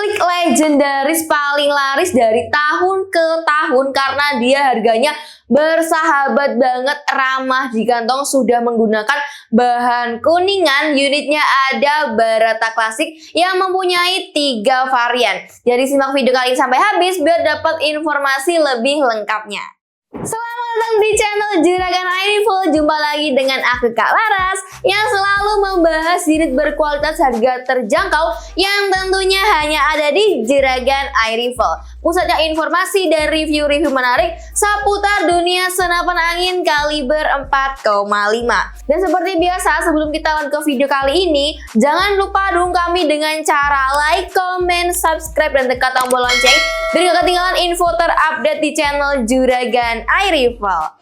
Listrik legendaris paling laris dari tahun ke tahun karena dia harganya bersahabat banget, ramah di kantong, sudah menggunakan bahan kuningan. Unitnya ada Barata Classic yang mempunyai 3 varian. Jadi simak video kali ini sampai habis biar dapat informasi lebih lengkapnya. Selamat datang di channel Juragan iRevo. Jumpa lagi dengan aku Kak Laras yang selalu membahas unit berkualitas harga terjangkau yang tentunya hanya ada di Juragan iRevo. Pusatnya informasi dan review-review menarik seputar dunia senapan angin kaliber 4,5. Dan seperti biasa, sebelum kita lanjut ke video kali ini, jangan lupa dukung kami dengan cara like, comment, subscribe, dan tekan tombol lonceng biar gak ketinggalan info terupdate di channel Juragan iRevo.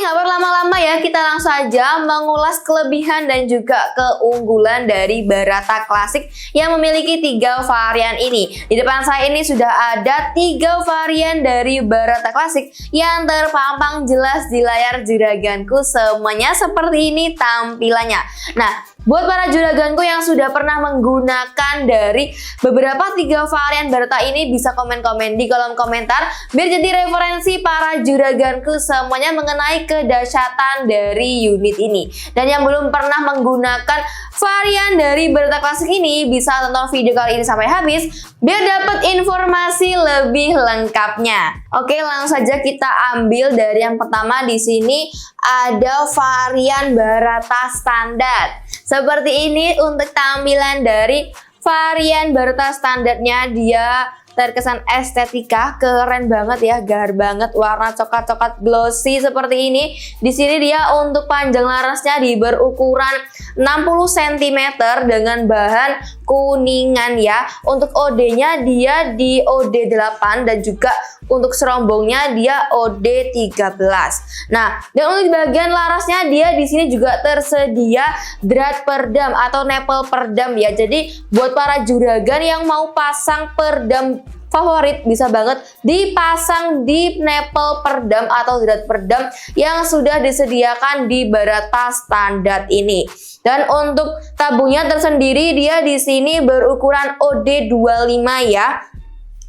Nggak berlama-lama ya, kita langsung saja mengulas kelebihan dan juga keunggulan dari Barata Classic yang memiliki 3 varian ini. Di depan saya ini sudah ada 3 varian dari Barata Classic yang terpampang jelas di layar juraganku. Semuanya seperti ini tampilannya. Nah, buat para juraganku yang sudah pernah menggunakan dari beberapa 3 varian Barata ini, bisa komen-komen di kolom komentar biar jadi referensi para juraganku semuanya mengenai kedahsyatan dari unit ini. Dan yang belum pernah menggunakan varian dari Barata Classic ini, bisa tonton video kali ini sampai habis biar dapat informasi lebih lengkapnya. Oke, langsung saja kita ambil dari yang pertama. Di sini ada varian Barata standar. Seperti ini untuk tampilan dari varian Barata standarnya. Dia terkesan estetika, keren banget ya, gahar banget, warna coklat-coklat glossy seperti ini. Di sini dia untuk panjang larasnya di berukuran 60 cm dengan bahan kuningan ya. Untuk OD-nya dia di OD8 dan juga untuk serombongnya dia OD13. Nah, dan untuk di bagian larasnya dia di sini juga tersedia drat perdam atau nepel perdam ya. Jadi buat para juragan yang mau pasang perdam favorit, bisa banget dipasang di nepel perdam atau drat perdam yang sudah disediakan di Barata standar ini. Dan untuk tabungnya tersendiri dia di sini berukuran OD25 ya.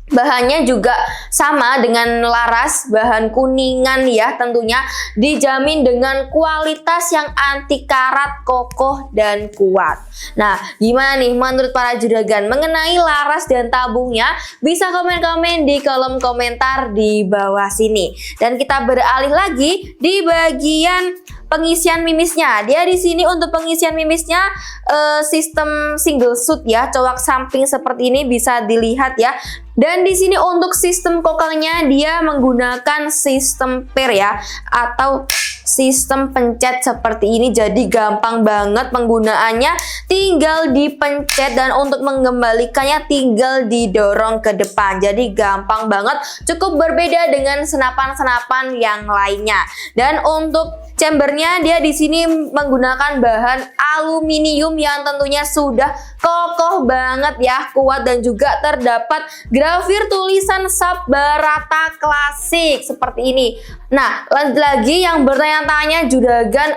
Bahannya juga sama dengan laras, bahan kuningan ya, tentunya dijamin dengan kualitas yang anti karat, kokoh, dan kuat. Nah, gimana nih menurut para juragan mengenai laras dan tabungnya? Bisa komen-komen di kolom komentar di bawah sini. Dan kita beralih lagi di bagian pengisian mimisnya. Dia di sini untuk pengisian mimisnya sistem single shoot ya, colak samping seperti ini bisa dilihat ya. Dan di sini untuk sistem kokangnya dia menggunakan sistem pair ya, atau sistem pencet seperti ini. Jadi gampang banget penggunaannya, tinggal dipencet, dan untuk mengembalikannya tinggal didorong ke depan. Jadi gampang banget, cukup berbeda dengan senapan-senapan yang lainnya. Dan untuk chambernya dia di sini menggunakan bahan aluminium yang tentunya sudah kokoh banget ya, kuat, dan juga terdapat grafir tulisan SAP Barata Classic seperti ini. Nah, lanjut lagi yang bertanya-tanya juragan,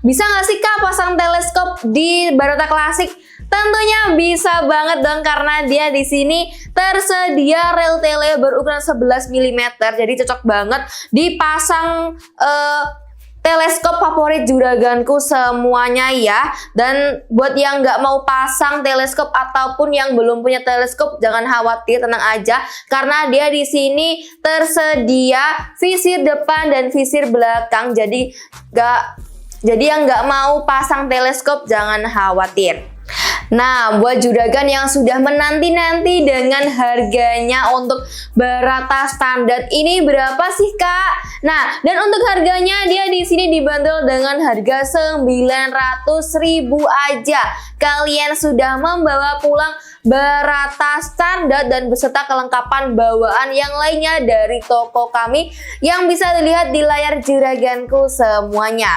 bisa nggak sih Kak pasang teleskop di Barata Classic? Tentunya bisa banget dong, karena dia di sini tersedia rel tele berukuran 11 mm. Jadi cocok banget dipasang teleskop favorit juraganku semuanya ya. Dan buat yang nggak mau pasang teleskop ataupun yang belum punya teleskop, jangan khawatir, tenang aja, karena dia di sini tersedia visir depan dan visir belakang. Jadi yang nggak mau pasang teleskop jangan khawatir. Nah, buat juragan yang sudah menanti-nanti dengan harganya untuk Barata standar ini berapa sih Kak? Nah, dan untuk harganya dia di sini dibanderol dengan harga 900.000 aja. Kalian sudah membawa pulang Barata standar dan beserta kelengkapan bawaan yang lainnya dari toko kami yang bisa dilihat di layar juraganku semuanya.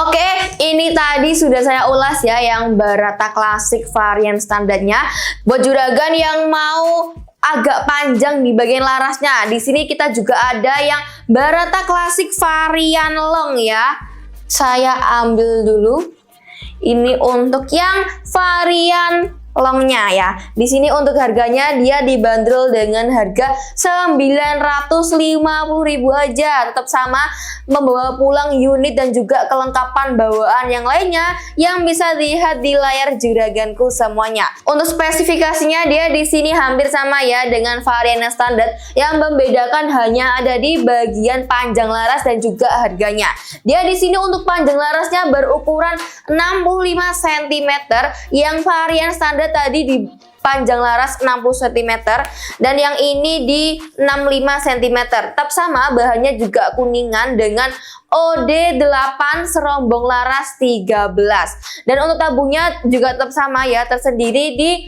Oke, ini tadi sudah saya ulas ya yang Barata Classic varian standarnya. Buat juragan yang mau agak panjang di bagian larasnya, di sini kita juga ada yang Barata Classic varian long ya. Saya ambil dulu. Ini untuk yang varian longnya ya. Di sini untuk harganya dia dibanderol dengan harga 950.000 aja. Tetap sama, membawa pulang unit dan juga kelengkapan bawaan yang lainnya yang bisa dilihat di layar juraganku semuanya. Untuk spesifikasinya dia di sini hampir sama ya dengan varian yang standar. Yang membedakan hanya ada di bagian panjang laras dan juga harganya. Dia di sini untuk panjang larasnya berukuran 65 cm, yang varian standar tadi di panjang laras 60 cm dan yang ini di 65 cm. Tetap sama, bahannya juga kuningan dengan OD8 serombong laras 13. Dan untuk tabungnya juga tetap sama ya, tersendiri di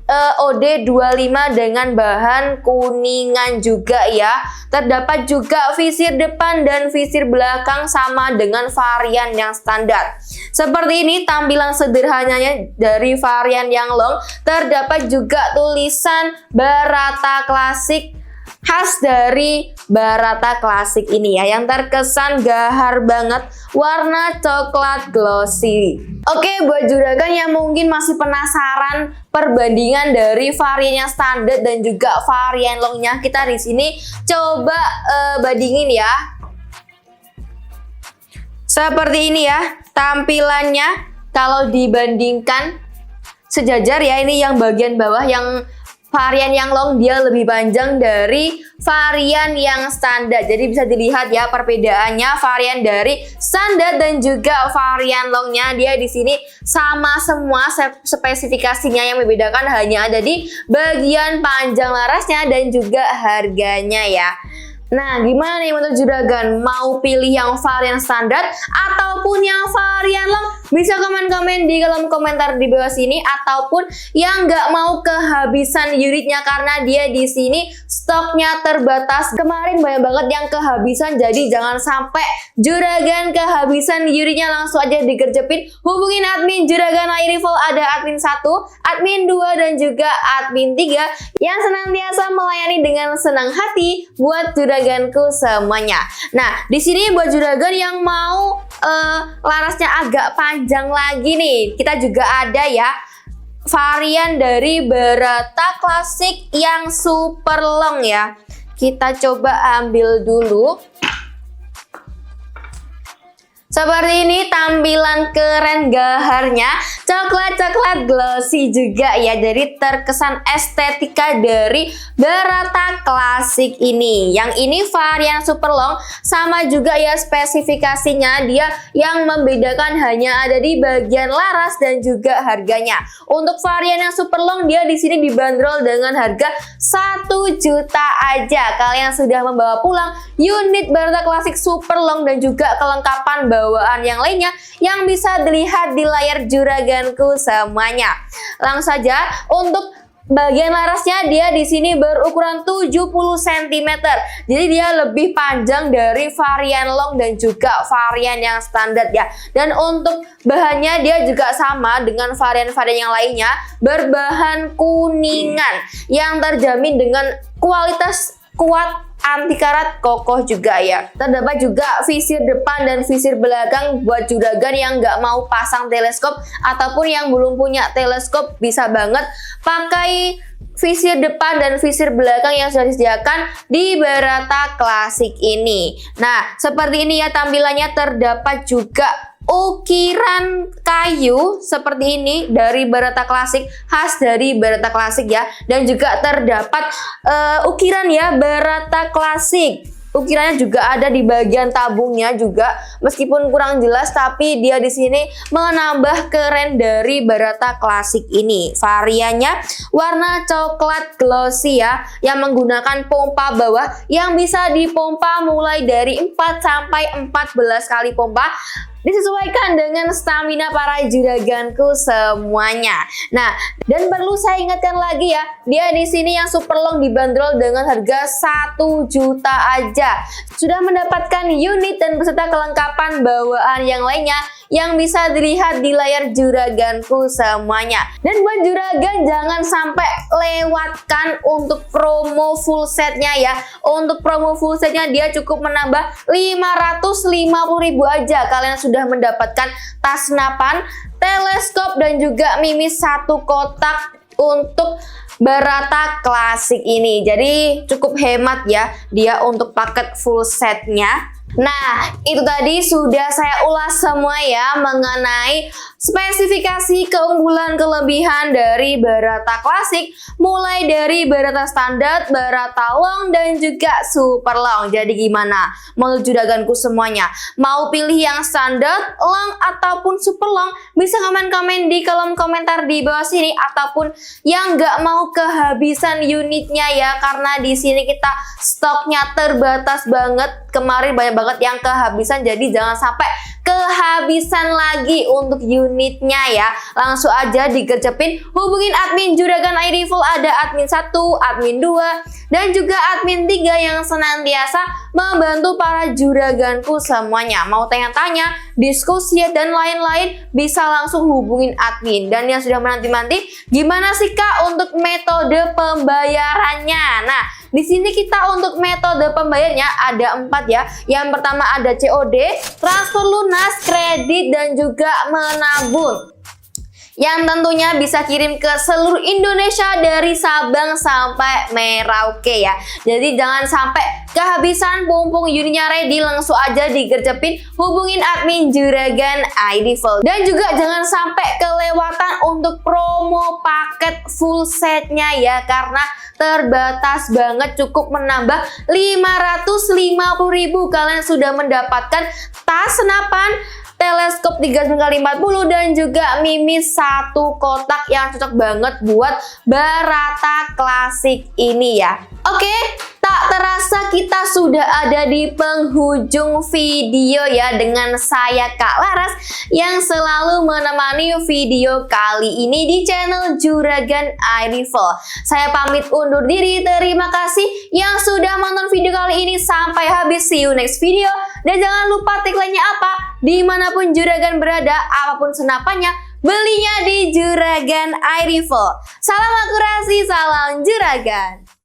OD25 dengan bahan kuningan juga ya. Terdapat juga visir depan dan visir belakang sama dengan varian yang standar. Seperti ini tampilan sederhananya dari varian yang long. Terdapat juga tulisan Barata Classic khas dari Barata Classic ini ya, yang terkesan gahar banget, warna coklat glossy. Oke, buat juragan yang mungkin masih penasaran perbandingan dari varian yang standar dan juga varian longnya, kita di sini coba bandingin ya. Seperti ini ya tampilannya kalau dibandingkan sejajar ya. Ini yang bagian bawah, yang varian yang long dia lebih panjang dari varian yang standar. Jadi bisa dilihat ya perbedaannya, varian dari standar dan juga varian longnya dia di sini sama semua spesifikasinya. Yang membedakan hanya ada di bagian panjang larasnya dan juga harganya ya. Nah, gimana nih menurut juragan? Mau pilih yang varian standar ataupun yang varian long? Bisa komen-komen di kolom komentar di bawah sini, ataupun yang nggak mau kehabisan unitnya karena dia di sini stoknya terbatas. Kemarin banyak banget yang kehabisan, jadi jangan sampai juragan kehabisan unitnya. Langsung aja digercepin, hubungin admin Juragan AI Rival. Ada admin 1, admin 2, dan juga admin 3 yang senantiasa melayani dengan senang hati buat juraganku semuanya. Nah, di sini buat juragan yang mau larasnya agak panjang lagi nih, kita juga ada ya varian dari Barata Classic yang super long ya. Kita coba ambil dulu. Seperti ini tampilan keren gaharnya, coklat-coklat glossy juga ya. Jadi terkesan estetika dari Barata Classic ini. Yang ini varian super long, sama juga ya spesifikasinya. Dia yang membedakan hanya ada di bagian laras dan juga harganya. Untuk varian yang super long dia di sini dibanderol dengan harga 1 juta aja. Kalian sudah membawa pulang unit Barata Classic super long dan juga kelengkapan bawaan yang lainnya yang bisa dilihat di layar juraganku semuanya. Langsung saja untuk bagian larasnya dia di sini berukuran 70 cm. Jadi dia lebih panjang dari varian long dan juga varian yang standar ya. Dan untuk bahannya dia juga sama dengan varian-varian yang lainnya, berbahan kuningan yang terjamin dengan kualitas kuat, anti karat, kokoh juga ya. Terdapat juga visir depan dan visir belakang buat juragan yang nggak mau pasang teleskop ataupun yang belum punya teleskop, bisa banget pakai visir depan dan visir belakang yang sudah disediakan di Barata Classic ini. Nah, seperti ini ya tampilannya. Terdapat juga ukiran kayu seperti ini dari Barata Classic, khas dari Barata Classic ya. Dan juga terdapat ukiran ya Barata Classic. Ukirannya juga ada di bagian tabungnya juga, meskipun kurang jelas tapi dia di sini menambah keren dari Barata Classic ini. Variannya warna coklat glossy ya, yang menggunakan pompa bawah yang bisa dipompa mulai dari 4 sampai 14 kali pompa. disesuaikan dengan stamina para juraganku semuanya. Nah, dan perlu saya ingatkan lagi ya, dia di sini yang super long dibanderol dengan harga 1 juta aja. Sudah mendapatkan unit dan beserta kelengkapan bawaan yang lainnya yang bisa dilihat di layar juraganku semuanya. Dan buat juragan jangan sampai lewatkan untuk promo full setnya ya. Untuk promo full setnya dia cukup menambah 550.000 aja. Kalian sudah mendapatkan tas senapan, teleskop dan juga mimis 1 kotak untuk Barata Classic ini. Jadi cukup hemat ya dia untuk paket full setnya. Nah, itu tadi sudah saya ulas semua ya mengenai spesifikasi keunggulan kelebihan dari Barata Classic, mulai dari Barata standar, Barata long dan juga super long. Jadi gimana menurut juraganku semuanya? Mau pilih yang standar, long ataupun super long? Bisa komen-komen di kolom komentar di bawah sini, ataupun yang nggak mau kehabisan unitnya ya, karena di sini kita stoknya terbatas banget. Kemarin banyak banget yang kehabisan, jadi jangan sampai kehabisan lagi untuk unitnya ya. Langsung aja digercepin, hubungin admin Juragan iRival, ada admin 1, admin 2 dan juga admin 3 yang senantiasa membantu para juraganku semuanya. Mau tanya-tanya, diskusi dan lain-lain, bisa langsung hubungin admin. Dan yang sudah menanti-nanti, gimana sih Kak untuk metode pembayarannya? Nah, di sini kita untuk metode pembayarnya ada 4 ya. Yang pertama ada COD, transfer lunas, kredit dan juga menabung. Yang tentunya bisa kirim ke seluruh Indonesia dari Sabang sampai Merauke ya. Jadi jangan sampai kehabisan, mumpung unitnya ready, langsung aja digercepin, hubungin admin Juragan iRival. Dan juga jangan sampai kelewatan untuk promo paket full setnya ya, karena terbatas banget, cukup menambah 550.000. Kalian sudah mendapatkan tas senapan, teleskop 3x40 dan juga mimis 1 kotak yang cocok banget buat Barata Classic ini ya. Oke, tak terasa kita sudah ada di penghujung video ya, dengan saya Kak Laras yang selalu menemani video kali ini di channel Juragan iRival. Saya pamit undur diri, terima kasih yang sudah menonton video kali ini sampai habis. See you next video. Dan jangan lupa tagline-nya apa, dimanapun juragan berada, apapun senapannya, belinya di Juragan iRival. Salam akurasi, salam juragan.